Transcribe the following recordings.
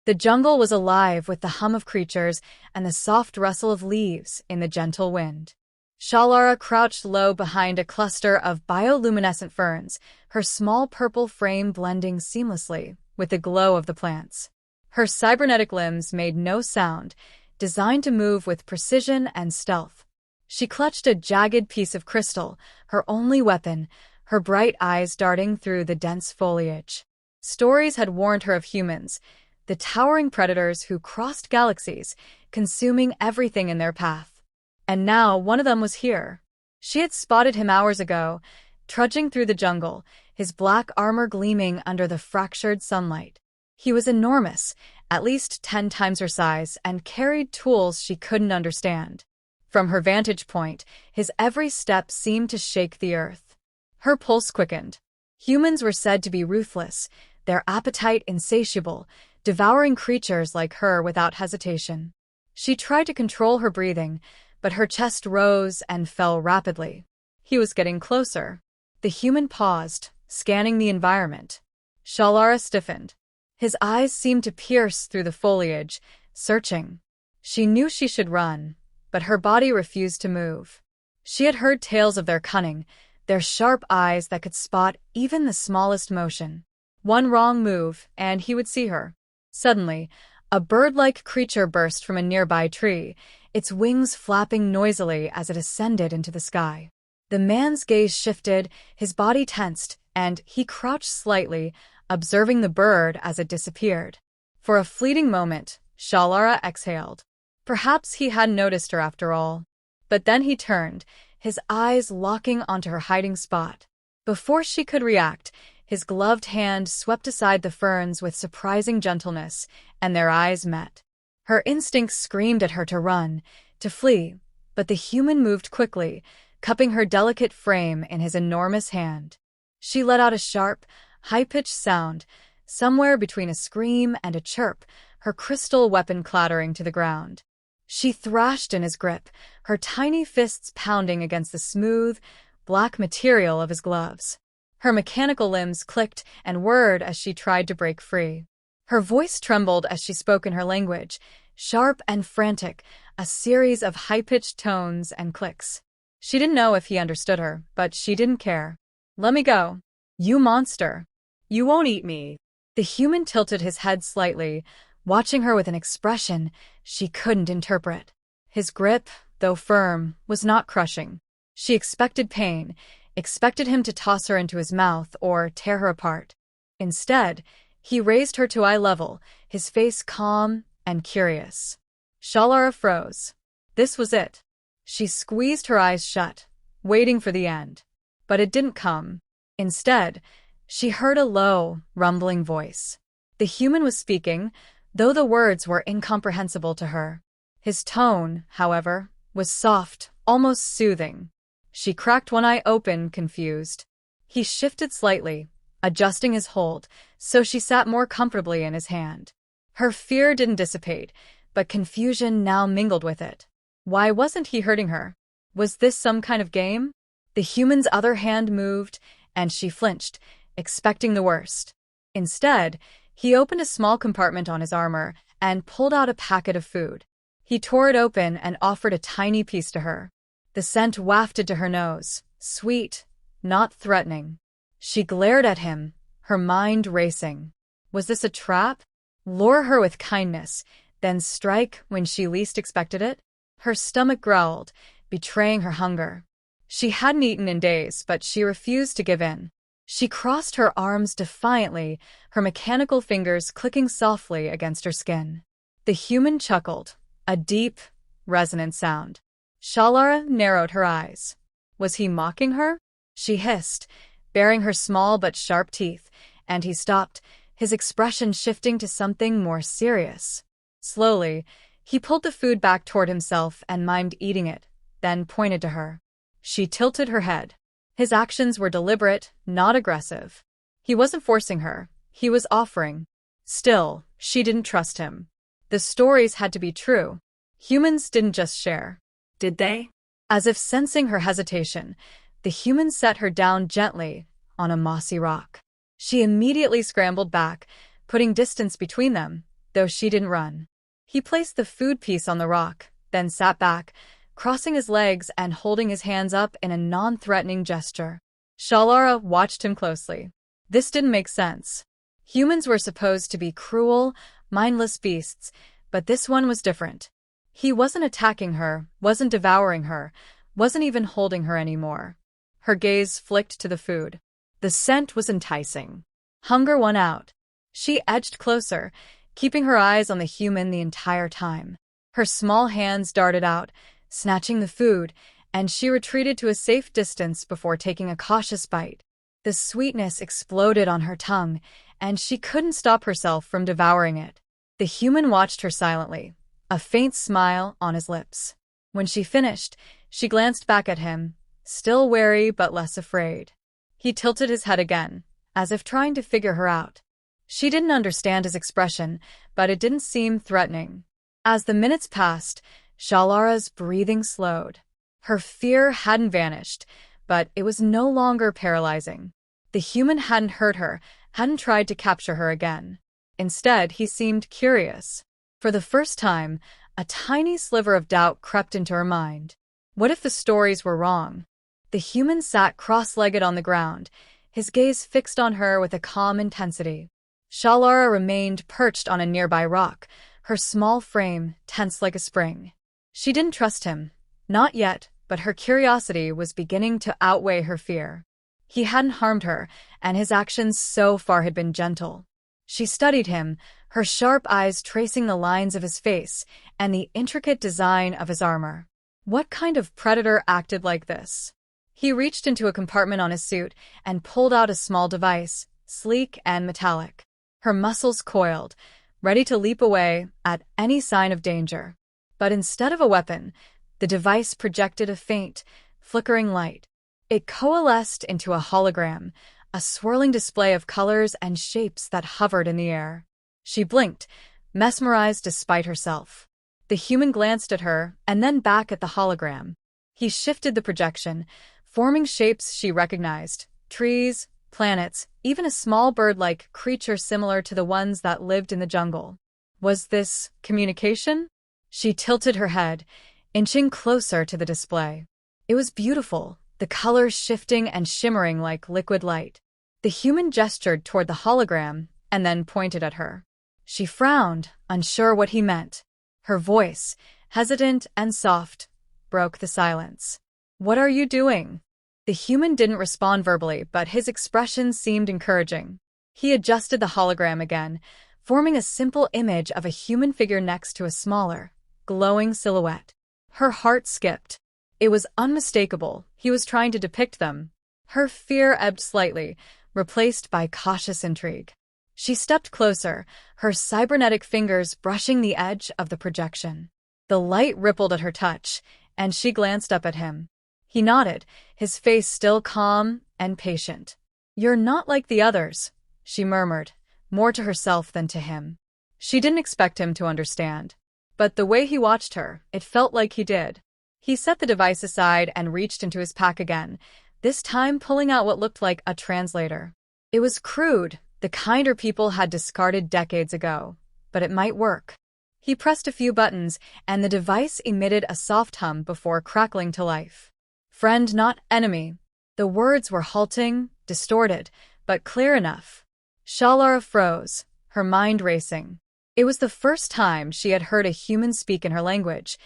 The jungle was alive with the hum of creatures and the soft rustle of leaves in the gentle wind. Shalara crouched low behind a cluster of bioluminescent ferns, her small purple frame blending seamlessly with the glow of the plants. Her cybernetic limbs made no sound, designed to move with precision and stealth. She clutched a jagged piece of crystal, her only weapon, her bright eyes darting through the dense foliage. Stories had warned her of humans, the towering predators who crossed galaxies, consuming everything in their path. And now one of them was here. She had spotted him hours ago, trudging through the jungle, his black armor gleaming under the fractured sunlight. He was enormous, at least 10 times her size, and carried tools she couldn't understand. From her vantage point, his every step seemed to shake the earth. Her pulse quickened. Humans were said to be ruthless, their appetite insatiable, devouring creatures like her without hesitation. She tried to control her breathing, but her chest rose and fell rapidly. He was getting closer. The human paused, scanning the environment. Shalara stiffened. His eyes seemed to pierce through the foliage, searching. She knew she should run, but her body refused to move. She had heard tales of their cunning, their sharp eyes that could spot even the smallest motion. One wrong move, and he would see her. Suddenly, a bird-like creature burst from a nearby tree, its wings flapping noisily as it ascended into the sky. The man's gaze shifted, his body tensed, and he crouched slightly, observing the bird as it disappeared. For a fleeting moment, Shalara exhaled. Perhaps he hadn't noticed her after all. But then he turned, his eyes locking onto her hiding spot. Before she could react, his gloved hand swept aside the ferns with surprising gentleness, and their eyes met. Her instincts screamed at her to run, to flee, but the human moved quickly, cupping her delicate frame in his enormous hand. She let out a sharp, high-pitched sound, somewhere between a scream and a chirp, her crystal weapon clattering to the ground. She thrashed in his grip, her tiny fists pounding against the smooth, black material of his gloves. Her mechanical limbs clicked and whirred as she tried to break free. Her voice trembled as she spoke in her language, sharp and frantic, a series of high-pitched tones and clicks. She didn't know if he understood her, but she didn't care. "Let me go. You monster. You won't eat me." The human tilted his head slightly, watching her with an expression she couldn't interpret. His grip, though firm, was not crushing. She expected pain, expected him to toss her into his mouth or tear her apart. Instead, he raised her to eye level, his face calm and curious. Shalara froze. This was it. She squeezed her eyes shut, waiting for the end. But it didn't come. Instead, she heard a low, rumbling voice. The human was speaking, though the words were incomprehensible to her. His tone, however, was soft, almost soothing. She cracked one eye open, confused. He shifted slightly, adjusting his hold, so she sat more comfortably in his hand. Her fear didn't dissipate, but confusion now mingled with it. Why wasn't he hurting her? Was this some kind of game? The human's other hand moved, and she flinched, expecting the worst. Instead, he opened a small compartment on his armor and pulled out a packet of food. He tore it open and offered a tiny piece to her. The scent wafted to her nose, sweet, not threatening. She glared at him, her mind racing. Was this a trap? Lure her with kindness, then strike when she least expected it? Her stomach growled, betraying her hunger. She hadn't eaten in days, but she refused to give in. She crossed her arms defiantly, her mechanical fingers clicking softly against her skin. The human chuckled, a deep, resonant sound. Shalara narrowed her eyes. Was he mocking her? She hissed, baring her small but sharp teeth, and he stopped, his expression shifting to something more serious. Slowly, he pulled the food back toward himself and mimed eating it, then pointed to her. She tilted her head. His actions were deliberate, not aggressive. He wasn't forcing her, he was offering. Still, she didn't trust him. The stories had to be true. Humans didn't just share. Did they? As if sensing her hesitation, the human set her down gently on a mossy rock. She immediately scrambled back, putting distance between them, though she didn't run. He placed the food piece on the rock, then sat back, crossing his legs and holding his hands up in a non-threatening gesture. Shalara watched him closely. This didn't make sense. Humans were supposed to be cruel, mindless beasts, but this one was different. He wasn't attacking her, wasn't devouring her, wasn't even holding her anymore. Her gaze flicked to the food. The scent was enticing. Hunger won out. She edged closer, keeping her eyes on the human the entire time. Her small hands darted out, snatching the food, and she retreated to a safe distance before taking a cautious bite. The sweetness exploded on her tongue, and she couldn't stop herself from devouring it. The human watched her silently, a faint smile on his lips. When she finished, she glanced back at him, still wary but less afraid. He tilted his head again, as if trying to figure her out. She didn't understand his expression, but it didn't seem threatening. As the minutes passed, Shalara's breathing slowed. Her fear hadn't vanished, but it was no longer paralyzing. The human hadn't hurt her, hadn't tried to capture her again. Instead, he seemed curious. For the first time, a tiny sliver of doubt crept into her mind. What if the stories were wrong? The human sat cross-legged on the ground, his gaze fixed on her with a calm intensity. Shalara remained perched on a nearby rock, her small frame tense like a spring. She didn't trust him. Not yet, but her curiosity was beginning to outweigh her fear. He hadn't harmed her, and his actions so far had been gentle. She studied him, her sharp eyes tracing the lines of his face and the intricate design of his armor. What kind of predator acted like this? He reached into a compartment on his suit and pulled out a small device, sleek and metallic. Her muscles coiled, ready to leap away at any sign of danger. But instead of a weapon, the device projected a faint, flickering light. It coalesced into a hologram, a swirling display of colors and shapes that hovered in the air. She blinked, mesmerized despite herself. The human glanced at her and then back at the hologram. He shifted the projection, forming shapes she recognized: trees, planets, even a small bird-like creature similar to the ones that lived in the jungle. Was this communication? She tilted her head, inching closer to the display. It was beautiful, the colors shifting and shimmering like liquid light. The human gestured toward the hologram and then pointed at her. She frowned, unsure what he meant. Her voice, hesitant and soft, broke the silence. "What are you doing?" The human didn't respond verbally, but his expression seemed encouraging. He adjusted the hologram again, forming a simple image of a human figure next to a smaller, glowing silhouette. Her heart skipped. It was unmistakable. He was trying to depict them. Her fear ebbed slightly, replaced by cautious intrigue. She stepped closer, her cybernetic fingers brushing the edge of the projection. The light rippled at her touch, and she glanced up at him. He nodded, his face still calm and patient. "You're not like the others," she murmured, more to herself than to him. She didn't expect him to understand. But the way he watched her, it felt like he did. He set the device aside and reached into his pack again, this time pulling out what looked like a translator. It was crude, the kind her people had discarded decades ago, but it might work. He pressed a few buttons, and the device emitted a soft hum before crackling to life. "Friend, not enemy." The words were halting, distorted, but clear enough. Shalara froze, her mind racing. It was the first time she had heard a human speak in her language,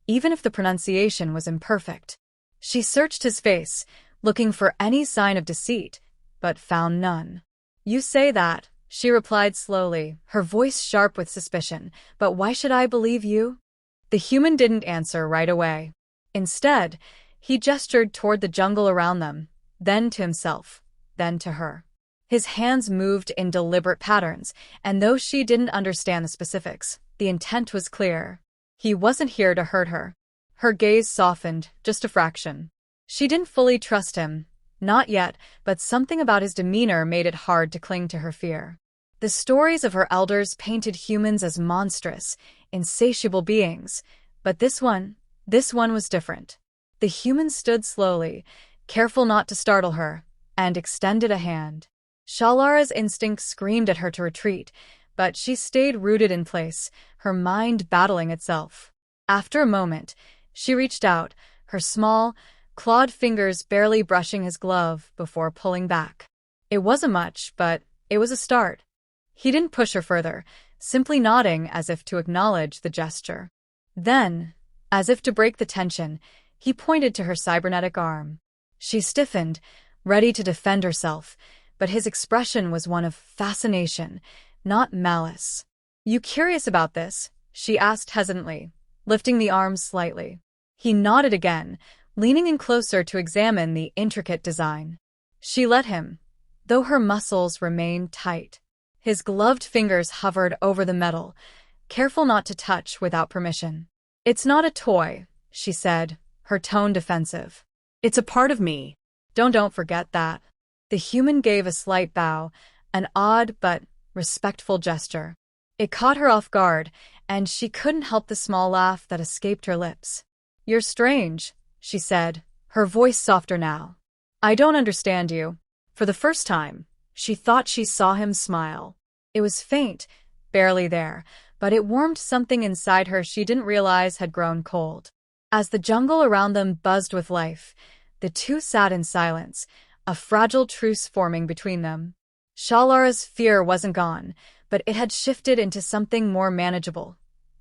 even if the pronunciation was imperfect. She searched his face, looking for any sign of deceit, but found none. "You say that," she replied slowly, her voice sharp with suspicion, "but why should I believe you?" The human didn't answer right away. Instead, he gestured toward the jungle around them, then to himself, then to her. His hands moved in deliberate patterns, and though she didn't understand the specifics, the intent was clear. He wasn't here to hurt her. Her gaze softened, just a fraction. She didn't fully trust him. Not yet, but something about his demeanor made it hard to cling to her fear. The stories of her elders painted humans as monstrous, insatiable beings, but this one was different. The human stood slowly, careful not to startle her, and extended a hand. Shalara's instinct screamed at her to retreat, but she stayed rooted in place, her mind battling itself. After a moment, she reached out, her small, clawed fingers barely brushing his glove before pulling back. It wasn't much, but it was a start. He didn't push her further, simply nodding as if to acknowledge the gesture. Then, as if to break the tension, he pointed to her cybernetic arm. She stiffened, ready to defend herself, but his expression was one of fascination, not malice. "You curious about this?" she asked hesitantly, lifting the arm slightly. He nodded again, leaning in closer to examine the intricate design. She let him, though her muscles remained tight. His gloved fingers hovered over the metal, careful not to touch without permission. "It's not a toy," she said, her tone defensive. "It's a part of me. Don't forget that." The human gave a slight bow, an odd but respectful gesture. It caught her off guard, and she couldn't help the small laugh that escaped her lips. "You're strange," she said, her voice softer now. "I don't understand you." For the first time, she thought she saw him smile. It was faint, barely there, but it warmed something inside her she didn't realize had grown cold. As the jungle around them buzzed with life, the two sat in silence, a fragile truce forming between them. Shalara's fear wasn't gone, but it had shifted into something more manageable.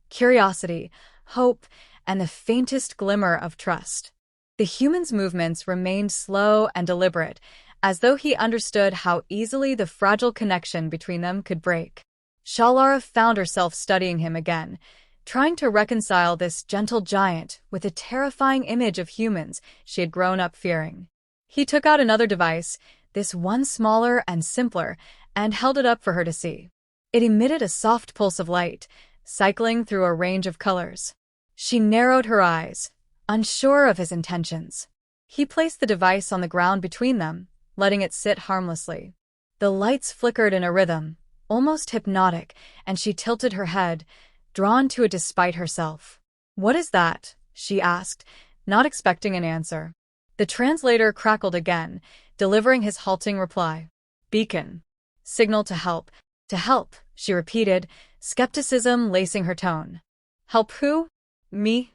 Curiosity, hope, and the faintest glimmer of trust. The human's movements remained slow and deliberate, as though he understood how easily the fragile connection between them could break. Shalara found herself studying him again, trying to reconcile this gentle giant with the terrifying image of humans she had grown up fearing. He took out another device, this one smaller and simpler, and held it up for her to see. It emitted a soft pulse of light, cycling through a range of colors. She narrowed her eyes, unsure of his intentions. He placed the device on the ground between them, letting it sit harmlessly. The lights flickered in a rhythm, almost hypnotic, and she tilted her head, drawn to it despite herself. "What is that?" she asked, not expecting an answer. The translator crackled again, delivering his halting reply. "Beacon. Signal to help." "To help," she repeated, skepticism lacing her tone. "Help who? Me?"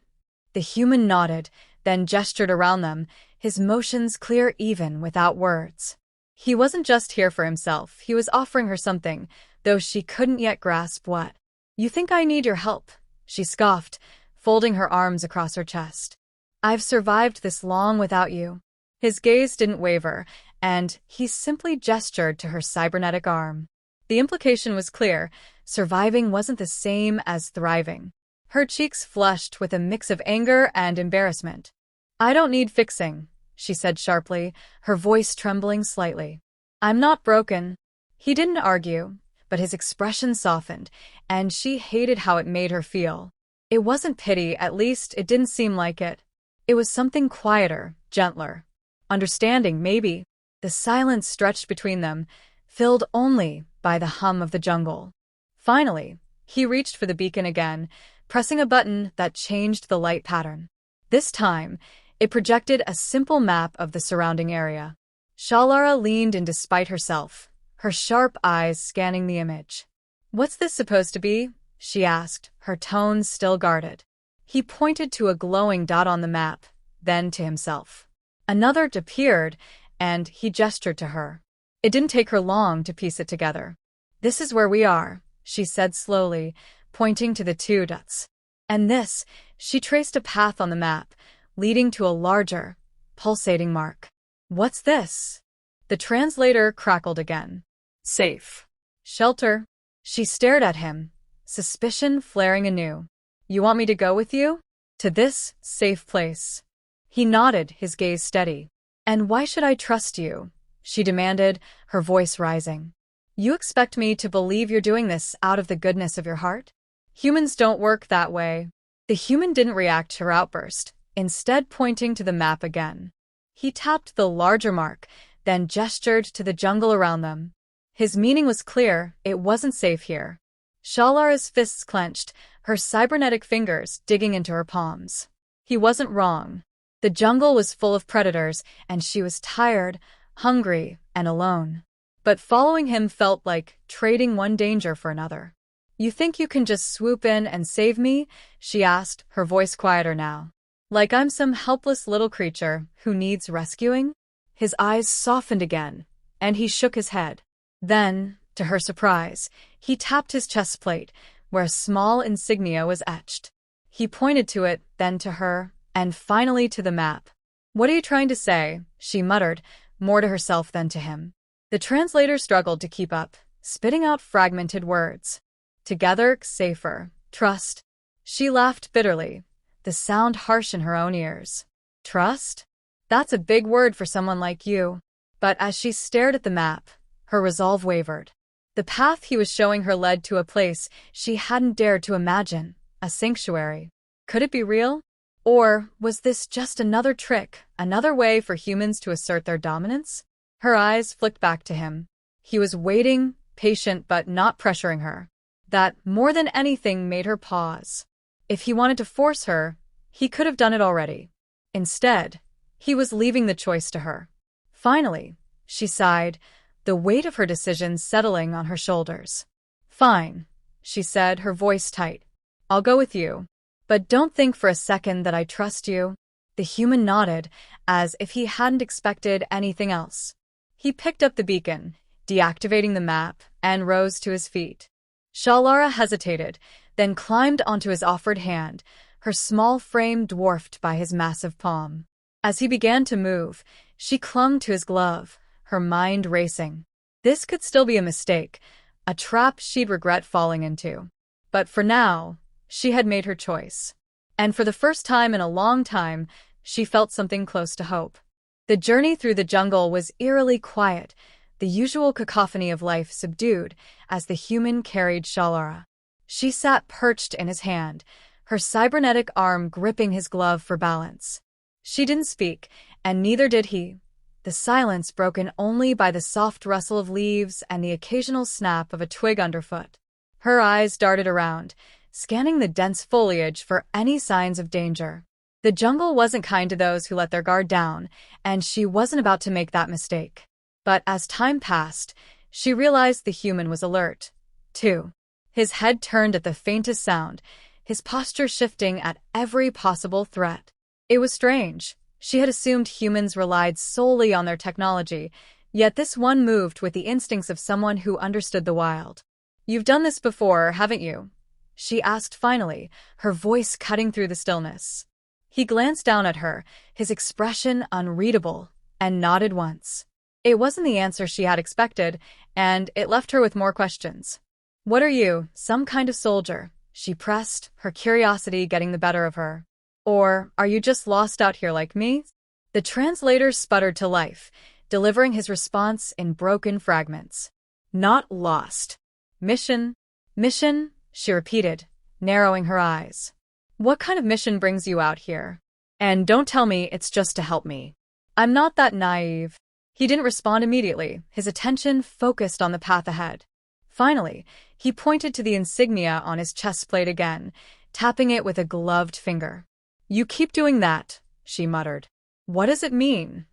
The human nodded, then gestured around them, his motions clear even without words. He wasn't just here for himself, he was offering her something, though she couldn't yet grasp what. "You think I need your help?" she scoffed, folding her arms across her chest. "I've survived this long without you." His gaze didn't waver, and he simply gestured to her cybernetic arm. The implication was clear: surviving wasn't the same as thriving. Her cheeks flushed with a mix of anger and embarrassment. "I don't need fixing," she said sharply, her voice trembling slightly. "I'm not broken." He didn't argue, but his expression softened, and she hated how it made her feel. It wasn't pity, at least it didn't seem like it. It was something quieter, gentler. Understanding, maybe. The silence stretched between them, filled only by the hum of the jungle. Finally, he reached for the beacon again, pressing a button that changed the light pattern. This time, it projected a simple map of the surrounding area. Shalara leaned in despite herself, her sharp eyes scanning the image. "What's this supposed to be?" she asked, her tone still guarded. He pointed to a glowing dot on the map, then to himself. Another appeared, and he gestured to her. It didn't take her long to piece it together. "This is where we are," she said slowly, pointing to the two dots. And this, she traced a path on the map, leading to a larger, pulsating mark. "What's this?" The translator crackled again. "Safe. Shelter." She stared at him, suspicion flaring anew. "You want me to go with you? To this safe place?" He nodded, his gaze steady. "And why should I trust you?" she demanded, her voice rising. "You expect me to believe you're doing this out of the goodness of your heart? Humans don't work that way." The human didn't react to her outburst, instead pointing to the map again. He tapped the larger mark, then gestured to the jungle around them. His meaning was clear: it wasn't safe here. Shalara's fists clenched, her cybernetic fingers digging into her palms. He wasn't wrong. The jungle was full of predators, and she was tired, hungry, and alone. but following him felt like trading one danger for another. "You think you can just swoop in and save me?" she asked, her voice quieter now. "Like I'm some helpless little creature who needs rescuing?" His eyes softened again, and he shook his head. Then, to her surprise, he tapped his chest plate, where a small insignia was etched. He pointed to it, then to her, and finally to the map. "What are you trying to say?" she muttered, more to herself than to him. The translator struggled to keep up, spitting out fragmented words. "Together, safer. Trust." She laughed bitterly, the sound harsh in her own ears. "Trust? That's a big word for someone like you." But as she stared at the map, her resolve wavered. The path he was showing her led to a place she hadn't dared to imagine, a sanctuary. Could it be real? Or was this just another trick, another way for humans to assert their dominance? Her eyes flicked back to him. He was waiting, patient but not pressuring her. That, more than anything, made her pause. If he wanted to force her, he could have done it already. Instead, he was leaving the choice to her. Finally, she sighed, the weight of her decision settling on her shoulders. "Fine," she said, her voice tight. "I'll go with you. But don't think for a second that I trust you." The human nodded, as if he hadn't expected anything else. He picked up the beacon, deactivating the map, and rose to his feet. Shalara hesitated, then climbed onto his offered hand, her small frame dwarfed by his massive palm. As he began to move, she clung to his glove, her mind racing. This could still be a mistake, a trap she'd regret falling into. But for now, she had made her choice. And for the first time in a long time, she felt something close to hope. The journey through the jungle was eerily quiet, the usual cacophony of life subdued as the human carried Shalara. She sat perched in his hand, her cybernetic arm gripping his glove for balance. She didn't speak, and neither did he, the silence broken only by the soft rustle of leaves and the occasional snap of a twig underfoot. Her eyes darted around, scanning the dense foliage for any signs of danger. The jungle wasn't kind to those who let their guard down, and she wasn't about to make that mistake. But as time passed, she realized the human was alert, too. His head turned at the faintest sound, his posture shifting at every possible threat. It was strange. She had assumed humans relied solely on their technology, yet this one moved with the instincts of someone who understood the wild. "You've done this before, haven't you?" she asked finally, her voice cutting through the stillness. He glanced down at her, his expression unreadable, and nodded once. It wasn't the answer she had expected, and it left her with more questions. "What are you, some kind of soldier?" she pressed, her curiosity getting the better of her. "Or are you just lost out here like me?" The translator sputtered to life, delivering his response in broken fragments. "Not lost. Mission? Mission?" she repeated, narrowing her eyes. "What kind of mission brings you out here? And don't tell me it's just to help me. I'm not that naive." He didn't respond immediately, his attention focused on the path ahead. Finally, he pointed to the insignia on his chest plate again, tapping it with a gloved finger. "You keep doing that," she muttered. "What does it mean?"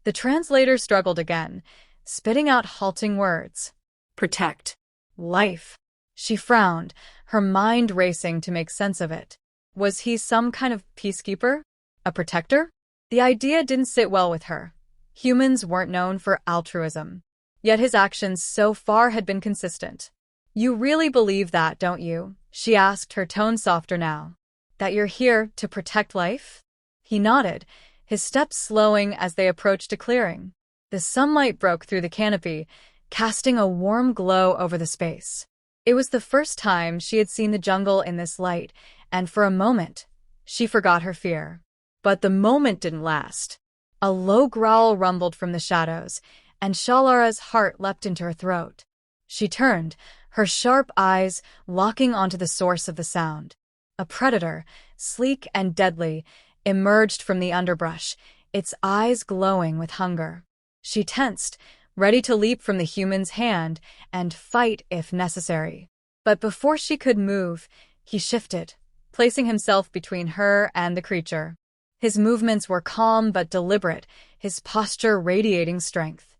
The translator struggled again, spitting out halting words. "Protect. Life." She frowned, her mind racing to make sense of it. Was he some kind of peacekeeper? A protector? The idea didn't sit well with her. Humans weren't known for altruism. Yet his actions so far had been consistent. "You really believe that, don't you?" she asked, her tone softer now. "That you're here to protect life?" He nodded, his steps slowing as they approached a clearing. The sunlight broke through the canopy, casting a warm glow over the space. It was the first time she had seen the jungle in this light, and for a moment, she forgot her fear. But the moment didn't last. A low growl rumbled from the shadows, and Shalara's heart leapt into her throat. She turned, her sharp eyes locking onto the source of the sound. A predator, sleek and deadly, emerged from the underbrush, its eyes glowing with hunger. She tensed, ready to leap from the human's hand and fight if necessary. But before she could move, he shifted, placing himself between her and the creature. His movements were calm but deliberate, his posture radiating strength.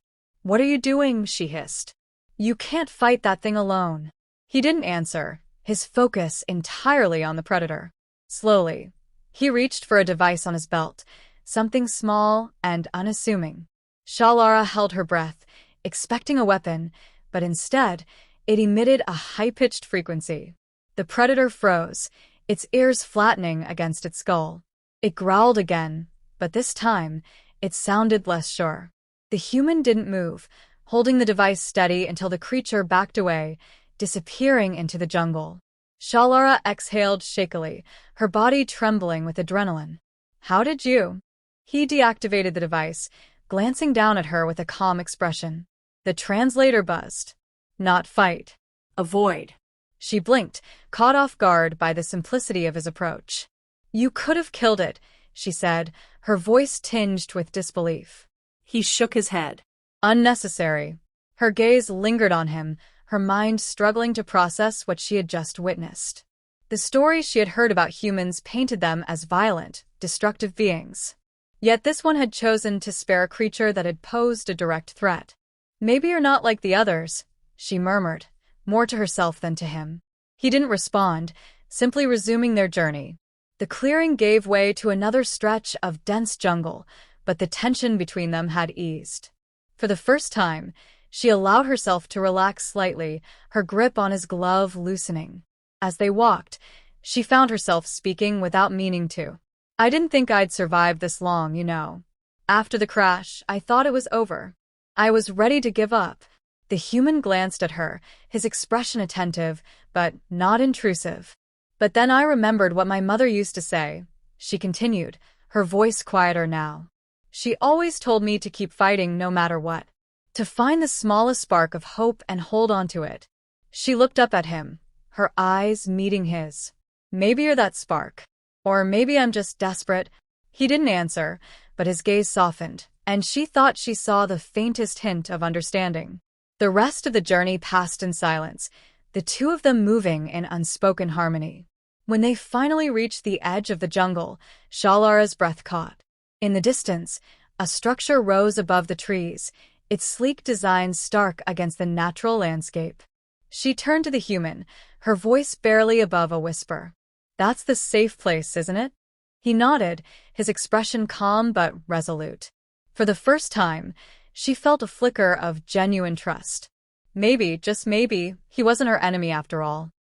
"What are you doing?" she hissed. "You can't fight that thing alone." He didn't answer, his focus entirely on the predator. Slowly, he reached for a device on his belt, something small and unassuming. Shalara held her breath, expecting a weapon, but instead, it emitted a high-pitched frequency. The predator froze, its ears flattening against its skull. It growled again, but this time, it sounded less sure. The human didn't move, holding the device steady until the creature backed away, disappearing into the jungle. Shalara exhaled shakily, her body trembling with adrenaline. "How did you?" He deactivated the device, glancing down at her with a calm expression. The translator buzzed. "Not fight. Avoid." She blinked, caught off guard by the simplicity of his approach. "You could have killed it," she said, her voice tinged with disbelief. He shook his head. "Unnecessary." Her gaze lingered on him, her mind struggling to process what she had just witnessed. The stories she had heard about humans painted them as violent, destructive beings. Yet this one had chosen to spare a creature that had posed a direct threat. "Maybe you're not like the others," she murmured, more to herself than to him. He didn't respond, simply resuming their journey. The clearing gave way to another stretch of dense jungle, but the tension between them had eased. For the first time, she allowed herself to relax slightly, her grip on his glove loosening. As they walked, she found herself speaking without meaning to. "I didn't think I'd survive this long, you know. After the crash, I thought it was over. I was ready to give up." The human glanced at her, his expression attentive, but not intrusive. "But then I remembered what my mother used to say," she continued, her voice quieter now. "She always told me to keep fighting no matter what. To find the smallest spark of hope and hold on to it." She looked up at him, her eyes meeting his. "Maybe you're that spark. Or maybe I'm just desperate." He didn't answer, but his gaze softened, and she thought she saw the faintest hint of understanding. The rest of the journey passed in silence, the two of them moving in unspoken harmony. When they finally reached the edge of the jungle, Shalara's breath caught. In the distance, a structure rose above the trees, its sleek design stark against the natural landscape. She turned to the human, her voice barely above a whisper. "That's the safe place, isn't it?" He nodded, his expression calm but resolute. For the first time, she felt a flicker of genuine trust. Maybe, just maybe, he wasn't her enemy after all.